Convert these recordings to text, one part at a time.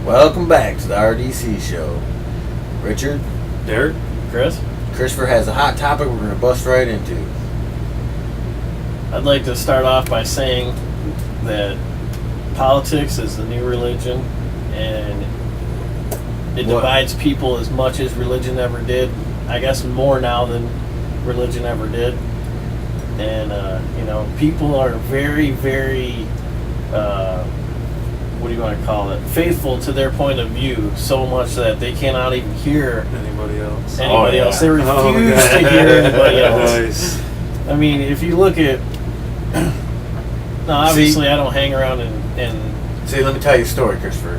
Welcome back to the R.D.C. show. Richard, Derek, Chris? Christopher has a hot topic we're going to bust right into. I'd like to start off by saying that politics is the new religion, and it divides people as much as religion ever did. I guess more now than religion ever did. And, people are very, very, what do you want to call it? Faithful to their point of view so much that they cannot even hear anybody else. They refuse to hear anybody else. Nice. I mean, if you look at... No, obviously I don't hang around and... See, let me tell you a story, Christopher.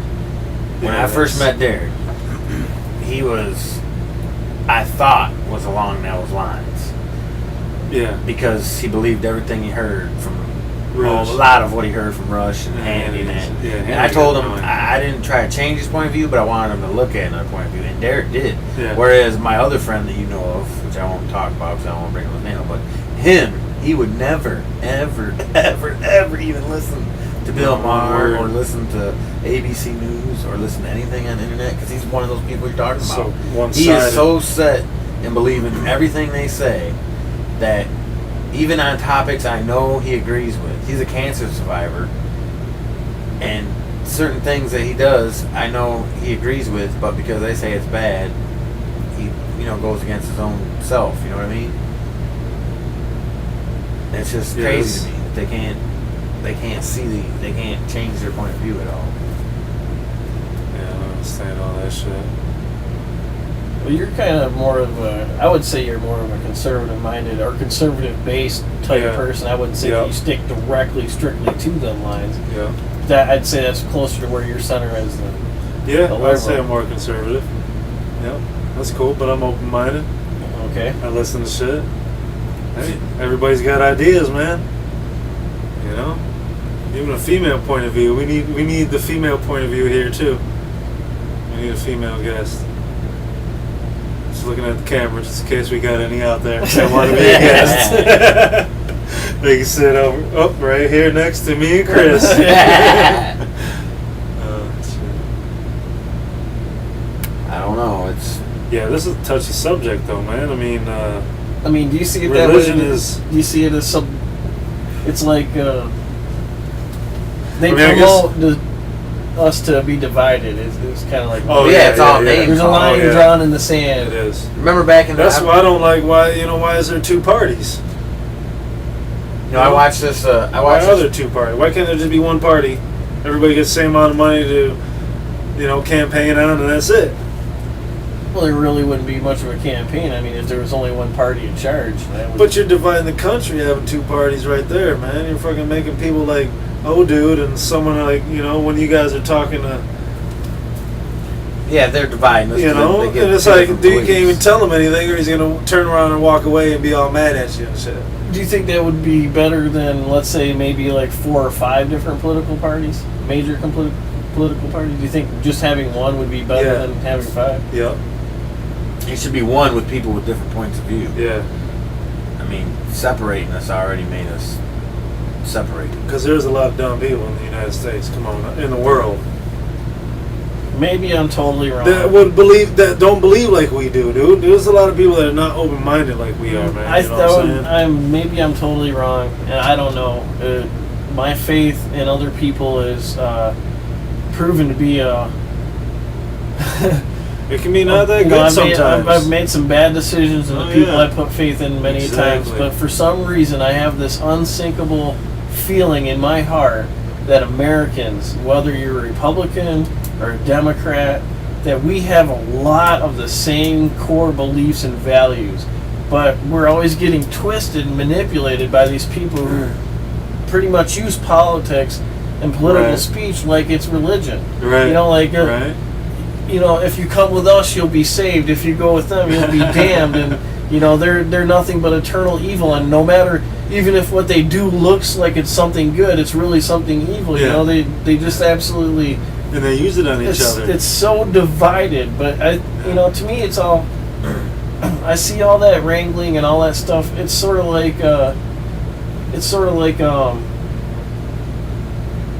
When I first met Derek, he was, I thought, was along those lines. Yeah. Because he believed everything he heard from Rush. A lot of what he heard from Rush and Handy. And I told him I didn't try to change his point of view, but I wanted him to look at another point of view. And Derek did. Yeah. Whereas my other friend that you know of, which I won't talk about because I don't want to bring up his name, but him, he would never, ever, ever, ever even listen to Bill Maher or listen to ABC News or listen to anything on the internet because he's one of those people you're talking about. So one-sided. He is so set in believing everything they say that even on topics I know he agrees with. He's a cancer survivor, and certain things that he does I know he agrees with, but because they say it's bad, he goes against his own self. You know what I mean? And it's just crazy to me that they can't change their point of view at all. Yeah, I don't understand all that shit. Well, you're kind of more of I would say you're more of a conservative-minded or conservative-based type person. I wouldn't say that you stick strictly to them lines. Yeah. I'd say that's closer to where your center is than I'd say I'm more conservative. Yeah, that's cool, but I'm open-minded. Okay. I listen to shit. Hey, everybody's got ideas, man. You know? Even a female point of view. We need the female point of view here, too. We need a female guest. Looking at the camera just in case we got any out there that want to be a guest. They can sit over right here next to me and Chris. I don't know. This is a touchy subject though, man. I mean, do you see it religion that way? Do you see it as some? It's like they promote us to be divided. It's kind of like it's all names. There's a line drawn in the sand. It is. Remember back in that's why I don't like why is there two parties? I watched this. Why are there two parties? Why can't there just be one party? Everybody gets the same amount of money to, campaign on, and that's it. Well, there really wouldn't be much of a campaign. I mean, if there was only one party in charge. But you're dividing the country having two parties right there, man. You're fucking making people like, oh, dude, and someone like, when you guys are talking to... Yeah, they're dividing. And it's like, dude, you can't even tell him anything, or he's going to turn around and walk away and be all mad at you and shit. Do you think that would be better than, let's say, maybe like 4 or 5 different political parties? Major political parties? Do you think just having one would be better than having 5? Yeah. It should be one with people with different points of view. Yeah. I mean, separating us already made us separated. Because there's a lot of dumb people in the United States. Come on, in the world. Maybe I'm totally wrong. That don't believe like we do, dude. There's a lot of people that are not open-minded like we are, man. Maybe I'm totally wrong, and I don't know. My faith in other people is proven to be it can be not that good sometimes. I've made some bad decisions, and the people I put faith in many times. But for some reason, I have this unsinkable feeling in my heart that Americans, whether you're a Republican or a Democrat, that we have a lot of the same core beliefs and values. But we're always getting twisted and manipulated by these people who pretty much use politics and political speech like it's religion. Right. If you come with us, you'll be saved. If you go with them, you'll be damned. And they're nothing but eternal evil. And no matter, even if what they do looks like it's something good, it's really something evil. They just absolutely. And they use it on each other. It's so divided. But to me, it's all. I see all that wrangling and all that stuff. It's sort of like.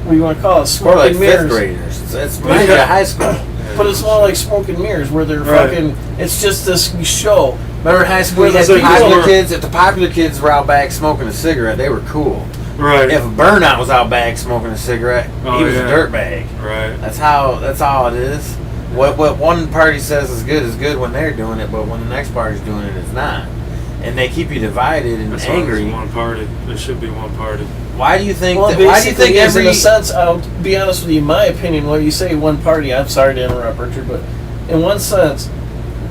What do you want to call it? Smoke and mirrors. Fifth graders. It's high school. But it's more like smoke and mirrors, where they're fucking. It's just this show. Remember in high school, you had the popular kids. If the popular kids were out back smoking a cigarette, they were cool. Right. If a burnout was out back smoking a cigarette, he was a dirtbag. Right. That's all it is. What one party says is good when they're doing it, but when the next party's doing it, it's not. And they keep you divided and angry. One party. There should be one party. Why do you think? Well, why do you think in a sense, I'll be honest with you. In my opinion, when you say one party, I'm sorry to interrupt, Richard, but in one sense,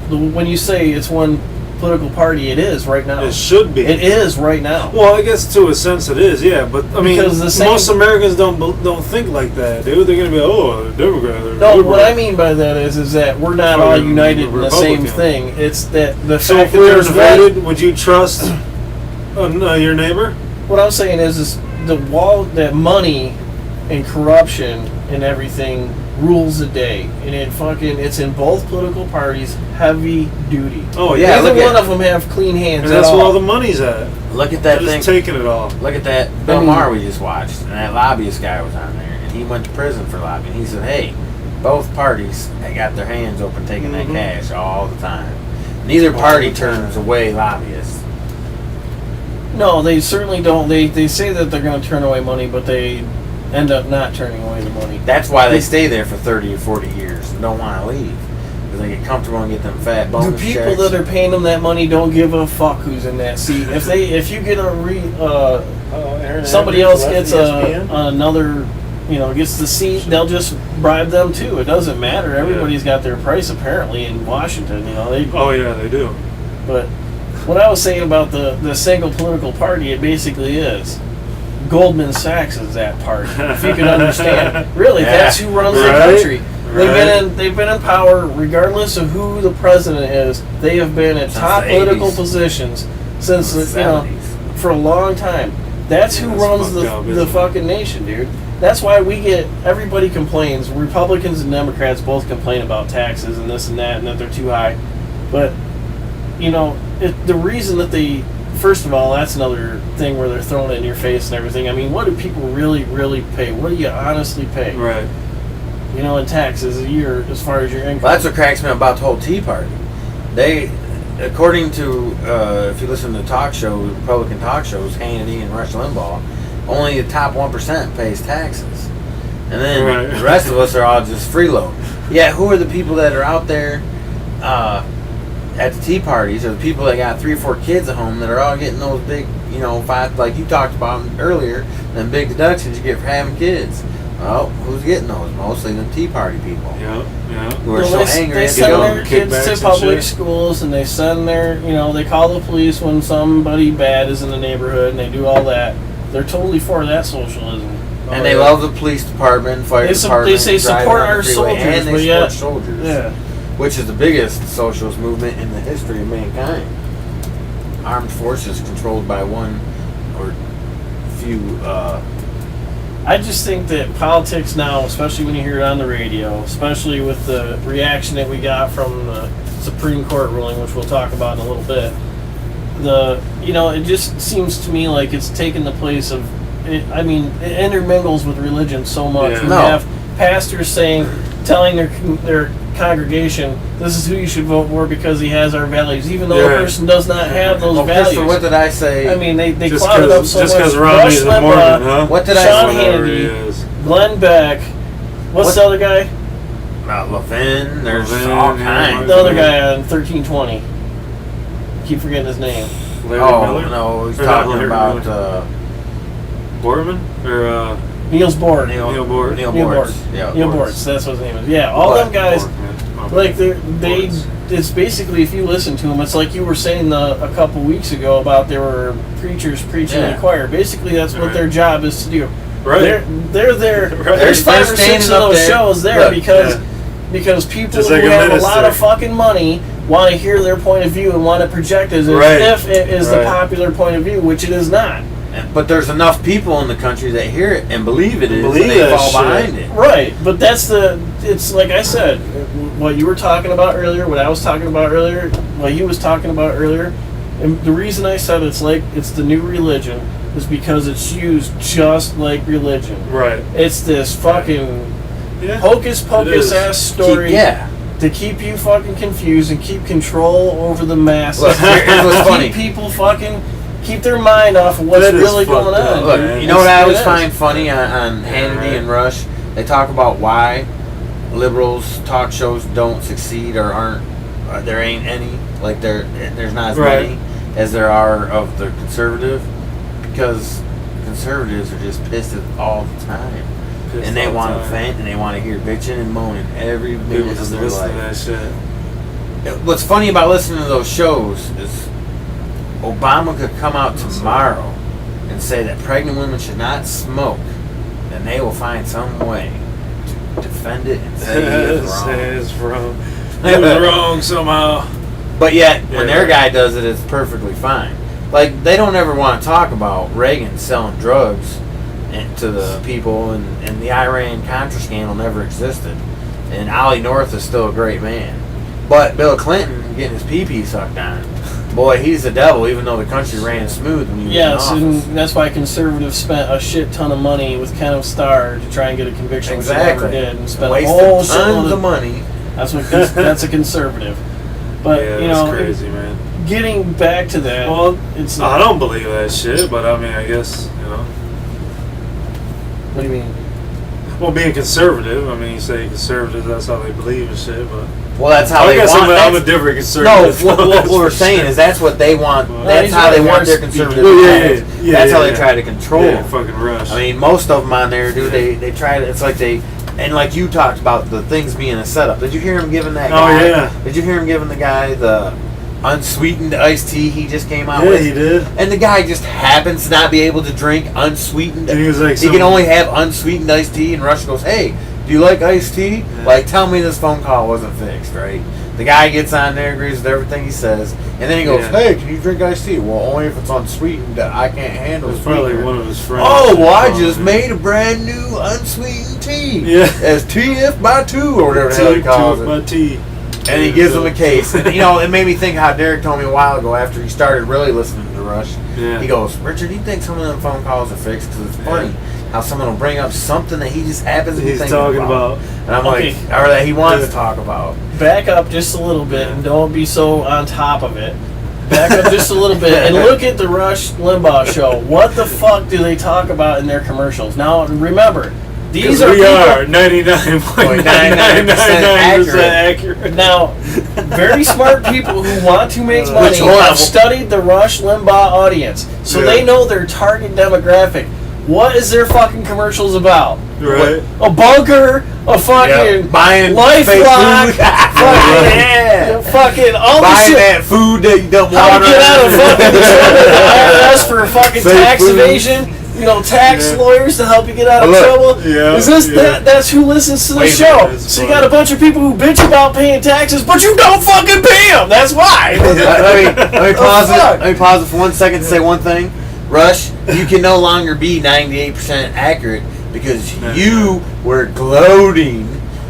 when you say it's one political party, it is right now. It should be. It is right now. Well, I guess to a sense it is, yeah. But I mean, most Americans don't think like that. They're going to be, Democrat. No, what I mean by that is that we're not all united in the same thing. It's that the fact that there's divided, would you trust your neighbor? What I'm saying is the wall that money and corruption and everything rules the day, and it's in both political parties, heavy duty. Oh yeah, neither one of them have clean hands. And that's where all the money's at. Look at that They're thing. Just taking it all. Look at that Bill Maher we just watched, and that lobbyist guy was on there, and he went to prison for lobbying. He said, "Hey, both parties they got their hands open taking that cash all the time. Neither party turns away lobbyists." No, they certainly don't. They say that they're going to turn away money, but they end up not turning away the money. That's why they stay there for 30 or 40 years and don't want to leave. Because they get comfortable and get them fat bonus checks. The people checks. that are paying them that money don't give a fuck who's in that seat. If you get somebody else gets another, gets the seat, they'll just bribe them too. It doesn't matter. Everybody's got their price apparently in Washington. They do. But what I was saying about the single political party, it basically is. Goldman Sachs is that party. If you can understand, really, that's who runs the country. They've been in power regardless of who the president is. They have been in top political positions since for a long time. That's who runs the fucking nation, dude. That's why everybody complains. Republicans and Democrats both complain about taxes and this and that they're too high. But the reason that they. First of all, that's another thing where they're throwing it in your face and everything. I mean, what do people really, really pay? What do you honestly pay? Right. In taxes a year as far as your income. Well, that's what cracks me up about the whole Tea Party. They, according to, if you listen to Republican talk shows, Hannity and Rush Limbaugh, only the top 1% pays taxes. And then the rest of us are all just freeloading. Yeah, who are the people that are out there at the tea parties, or the people that got 3 or 4 kids at home that are all getting those big, 5, like you talked about earlier, them big deductions you get for having kids? Well, who's getting those? Mostly them Tea Party people. Yeah. Who are so angry they at send their kids to public schools, and they send their, they call the police when somebody bad is in the neighborhood, and they do all that. They're totally for that socialism. And they love the police department, fire department. They say support our soldiers, and they support soldiers. Yeah. Which is the biggest socialist movement in the history of mankind. Armed forces controlled by one or few. I just think that politics now, especially when you hear it on the radio, especially with the reaction that we got from the Supreme Court ruling, which we'll talk about in a little bit, it just seems to me like it's taken the place of. It intermingles with religion so much. Yeah. We have pastors telling their congregation, this is who you should vote for because he has our values, even though the person does not have those values. What did I say? I mean, they cloud it up so much. Just because Romney's a Mormon, huh? What did Sean I say? Hannity, Glenn Beck, what's the other guy? Levin, there's all kinds. The other guy on 1320. Keep forgetting his name. Larry Miller? No, he's talking about Borman? Or Niels Bohr. Neil Bohr. Yeah, Neil Bohr. That's what his name is. Yeah, all them guys. It's basically, if you listen to them, it's like you were saying a couple weeks ago about there were preachers preaching in the choir. Basically, that's what their job is to do. Right. They're there. There's 5 or 6 of those shows there because people who have a lot of fucking money want to hear their point of view and want to project as if it is the popular point of view, which it is not. But there's enough people in the country that hear it and believe it is, and they fall behind it. Right, but it's like I said, what you were talking about earlier, what I was talking about earlier, what he was talking about earlier, and the reason I said it's the new religion is because it's used just like religion. Right. It's this fucking hocus pocus ass story to keep you fucking confused and keep control over the masses. Look, here's what's funny. Keep people fucking keep their mind off of what's really going on. Look, you know what I always find funny on Hannity and Rush? They talk about why liberals talk shows don't succeed or aren't. There ain't any. Like there's not as many as there are of the conservative, because conservatives are just pissed all the time, and they want to vent and they want to hear bitching and moaning every minute of their life. That shit. What's funny about listening to those shows is Obama could come out tomorrow and say that pregnant women should not smoke, and they will find some way to defend it and say he is wrong. Say it's wrong. He was wrong somehow. But yet, when their guy does it, it's perfectly fine. Like, they don't ever want to talk about Reagan selling drugs to the people, and the Iran-Contra scandal never existed. And Ollie North is still a great man. But Bill Clinton getting his pee-pee sucked on, boy, he's the devil, even though the country ran smooth when he was in office. And that's why conservatives spent a shit ton of money with Kenneth Starr to try and get a conviction, which they never did, and spent a whole tons of money. That's a conservative. But yeah, you know, crazy, man. Getting back to that, well, I don't believe that shit, but I mean, I guess, you know. What do you mean? Well, being conservative, I mean, you say conservative, that's how they believe and shit, but. Well, that's how they want. I'm a different conservative. No, what we're saying is that's what they want. That's how they want their conservative. That's how they try to control. Yeah, fucking Rush. I mean, most of them on there do. They try to. It's like they. And like you talked about the things being a setup. Did you hear him giving that guy? Oh, yeah. Did you hear him giving the guy the unsweetened iced tea he just came out with? Yeah, he did. And the guy just happens to not be able to drink unsweetened. And he was like, he can only have unsweetened iced tea. And Rush goes, "Hey, do you like iced tea?" Yeah. Like, tell me this phone call wasn't fixed, right? The guy gets on there, agrees with everything he says, and then he goes, "Hey, can you drink iced tea?" "Well, only if it's unsweetened. I can't handle it." It's probably one of his friends. "Oh, well, I just made a brand new unsweetened tea. Yeah. As TF by 2 or whatever the hell he calls it. By tea. And he gives him a case. And, you know, it made me think how Derek told me a while ago after he started really listening to Rush. Yeah. He goes, "Richard, do you think some of them phone calls are fixed? Because it's funny how someone will bring up something that he just happens to be thinking about." And I'm like, or that he wants to talk about. Back up just a little bit and don't be so on top of it. Back up just a little bit and look at the Rush Limbaugh show. What the fuck do they talk about in their commercials? Now, remember, these are 99.999% accurate. Now, very smart people who want to make money have studied the Rush Limbaugh audience, so they know their target demographic. What is their fucking commercials about? Right. A bunker, a fucking buying LifeLock, fucking all the shit. Buying that food that you don't want. How to get out of fucking trouble with the IRS for fucking tax evasion. You know, tax lawyers to help you get out of trouble. Yeah, is this that's who listens to the show? So you got a bunch of people who bitch about paying taxes, but you don't fucking pay them. That's why. let me pause it. Let me pause it for 1 second to say one thing. Rush, you can no longer be 98% accurate because you were gloating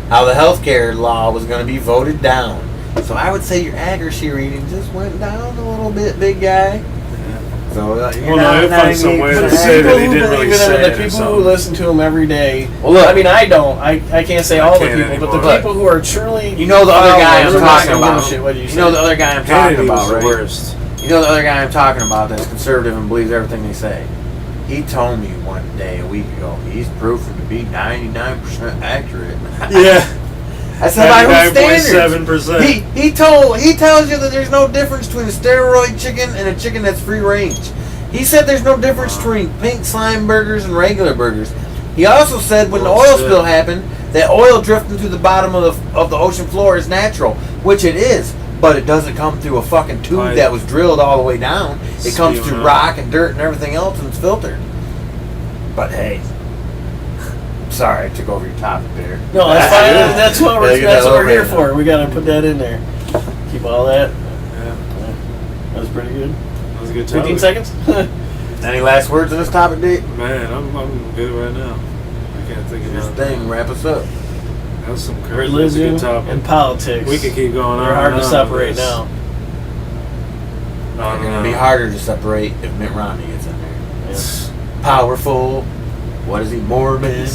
how the healthcare law was going to be voted down. So I would say your accuracy reading just went down a little bit, big guy. So you're not find some way to say that he didn't really say it. The people who listen to him every day. Well, look, I mean, I don't. I can't say all the people, but the people who are truly. You know the other guy I'm talking about. You know the other guy I'm talking about, right? Worst. You know the other guy I'm talking about that's conservative and believes everything they say. He told me one day a week ago he's proven to be 99% accurate. Yeah. That's by whose standards? 99.7%. He tells you that there's no difference between a steroid chicken and a chicken that's free range. He said there's no difference between pink slime burgers and regular burgers. He also said when the oil spill happened, that oil drifting to the bottom of the ocean floor is natural, which it is. But it doesn't come through a fucking tube that was drilled all the way down. It comes through rock and dirt and everything else, and it's filtered. But hey, sorry I took over your topic there. No, that's fine. That's what we're here for. We gotta put that in there. Keep all that. Yeah. That was pretty good. That was a good topic. 15 seconds? Any last words on this topic, Dave? Man, I'm good right now. I can't think of this thing. Wrap us up. That's some crazy. Religion and politics. We could keep going on. They're hard to separate now. It's going to be harder to separate if Mitt Romney gets in there. Yes. Powerful. What is he? Mormon.